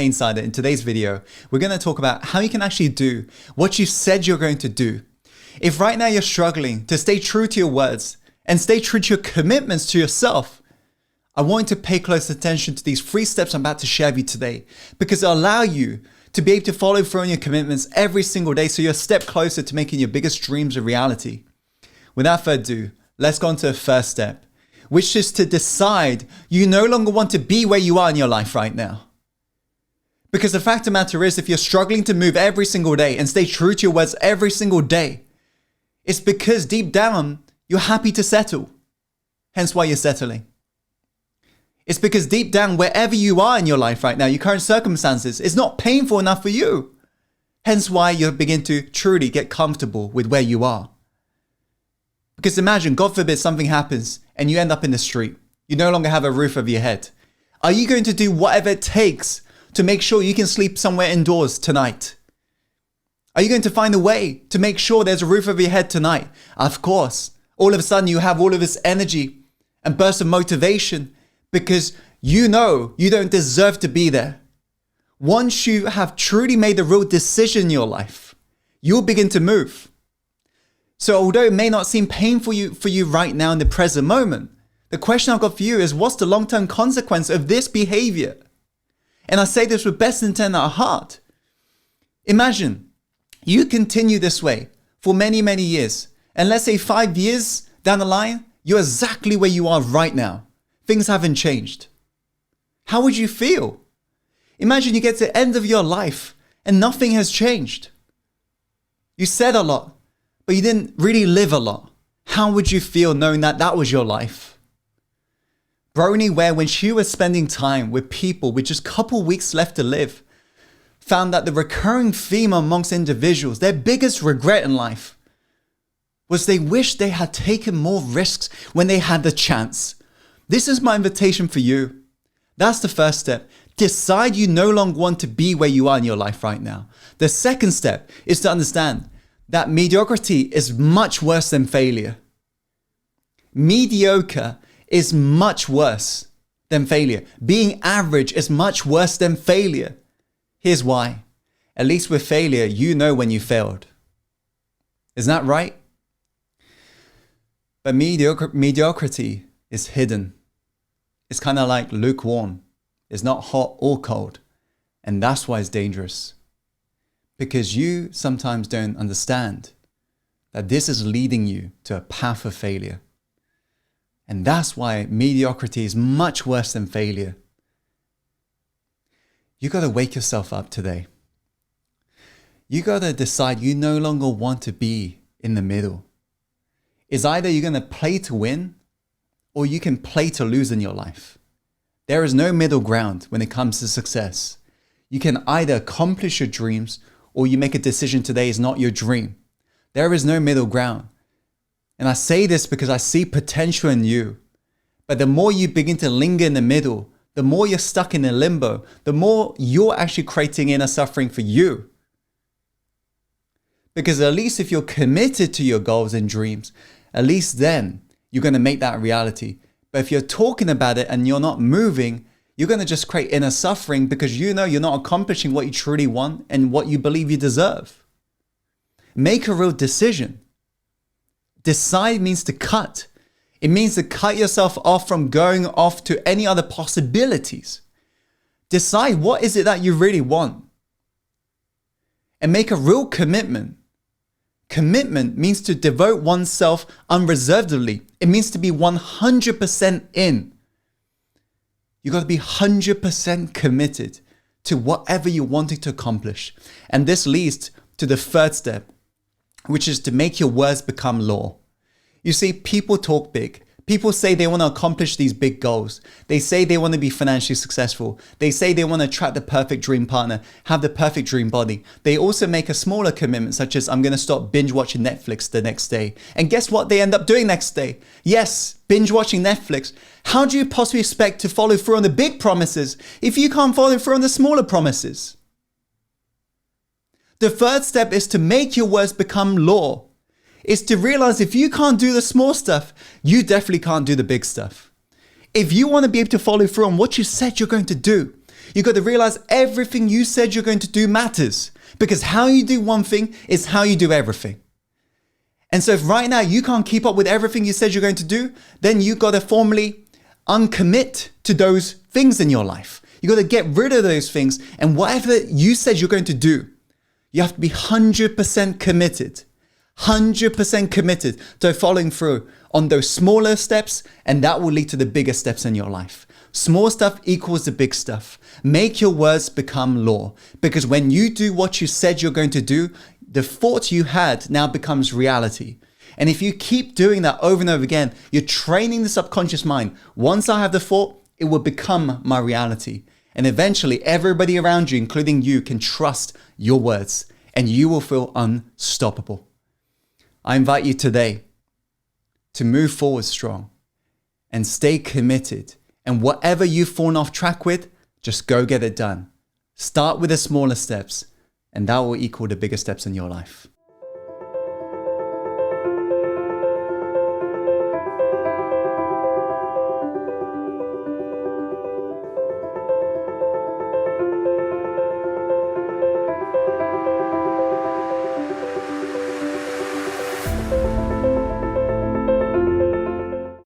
Hey Insider, in today's video, we're going to talk about how you can actually do what you said you're going to do. If right now you're struggling to stay true to your words and stay true to your commitments to yourself, I want you to pay close attention to these 3 steps I'm about to share with you today, because it'll allow you to be able to follow through on your commitments every single day so you're a step closer to making your biggest dreams a reality. Without further ado, let's go on to the first step, which is to decide you no longer want to be where you are in your life right now. Because the fact of the matter is, if you're struggling to move every single day and stay true to your words every single day, it's because deep down, you're happy to settle. Hence why you're settling. It's because deep down, wherever you are in your life right now, your current circumstances, it's not painful enough for you. Hence why you begin to truly get comfortable with where you are. Because imagine, God forbid, something happens and you end up in the street. You no longer have a roof over your head. Are you going to do whatever it takes to make sure you can sleep somewhere indoors tonight? Are you going to find a way to make sure there's a roof over your head tonight? Of course. All of a sudden you have all of this energy and burst of motivation because you know you don't deserve to be there. Once you have truly made a real decision in your life, you'll begin to move. So although it may not seem painful for you right now in the present moment, the question I've got for you is, what's the long-term consequence of this behavior? And I say this with best intent at heart. Imagine you continue this way for many, many years. And let's say 5 years down the line, you're exactly where you are right now. Things haven't changed. How would you feel? Imagine you get to the end of your life and nothing has changed. You said a lot, but you didn't really live a lot. How would you feel knowing that that was your life? Brony Ware, when she was spending time with people with just a couple weeks left to live, found that the recurring theme amongst individuals, their biggest regret in life, was they wished they had taken more risks when they had the chance. This is my invitation for you. That's the first step. Decide you no longer want to be where you are in your life right now. The second step is to understand that mediocrity is much worse than failure. Mediocre is much worse than failure. Being average is much worse than failure. Here's why. At least with failure, you know when you failed. Isn't that right? But mediocrity is hidden. It's kind of like lukewarm. It's not hot or cold. And that's why it's dangerous. Because you sometimes don't understand that this is leading you to a path of failure. And that's why mediocrity is much worse than failure. You got to wake yourself up today. You got to decide you no longer want to be in the middle. It's either you're going to play to win or you can play to lose in your life. There is no middle ground when it comes to success. You can either accomplish your dreams or you make a decision today is not your dream. There is no middle ground. And I say this because I see potential in you. But the more you begin to linger in the middle, the more you're stuck in a limbo, the more you're actually creating inner suffering for you. Because at least if you're committed to your goals and dreams, at least then you're going to make that a reality. But if you're talking about it and you're not moving, you're going to just create inner suffering because you know you're not accomplishing what you truly want and what you believe you deserve. Make a real decision. Decide means to cut. It means to cut yourself off from going off to any other possibilities. Decide what is it that you really want. And make a real commitment. Commitment means to devote oneself unreservedly. It means to be 100% in. You got to be 100% committed to whatever you're wanting to accomplish. And this leads to the third step, which is to make your words become law. You see, people talk big. People say they want to accomplish these big goals. They say they want to be financially successful. They say they want to attract the perfect dream partner, have the perfect dream body. They also make a smaller commitment, such as I'm going to stop binge watching Netflix the next day. And guess what they end up doing next day? Yes, binge watching Netflix. How do you possibly expect to follow through on the big promises if you can't follow through on the smaller promises? The third step is to make your words become law. Is to realize if you can't do the small stuff, you definitely can't do the big stuff. If you want to be able to follow through on what you said you're going to do, You got to realize everything you said you're going to do matters, because how you do one thing is how you do everything. And so if right now you can't keep up with everything you said you're going to do, then you got to formally uncommit to those things in your life. You got to get rid of those things, and whatever you said you're going to do, you have to be 100% committed. 100% committed to following through on those smaller steps, and that will lead to the bigger steps in your life. Small stuff equals the big stuff. Make your words become law, because when you do what you said you're going to do, the thought you had now becomes reality. And if you keep doing that over and over again, you're training the subconscious mind. Once I have the thought, it will become my reality. And eventually everybody around you, including you, can trust your words, and you will feel unstoppable. I invite you today to move forward strong and stay committed. And whatever you've fallen off track with, just go get it done. Start with the smaller steps, and that will equal the bigger steps in your life.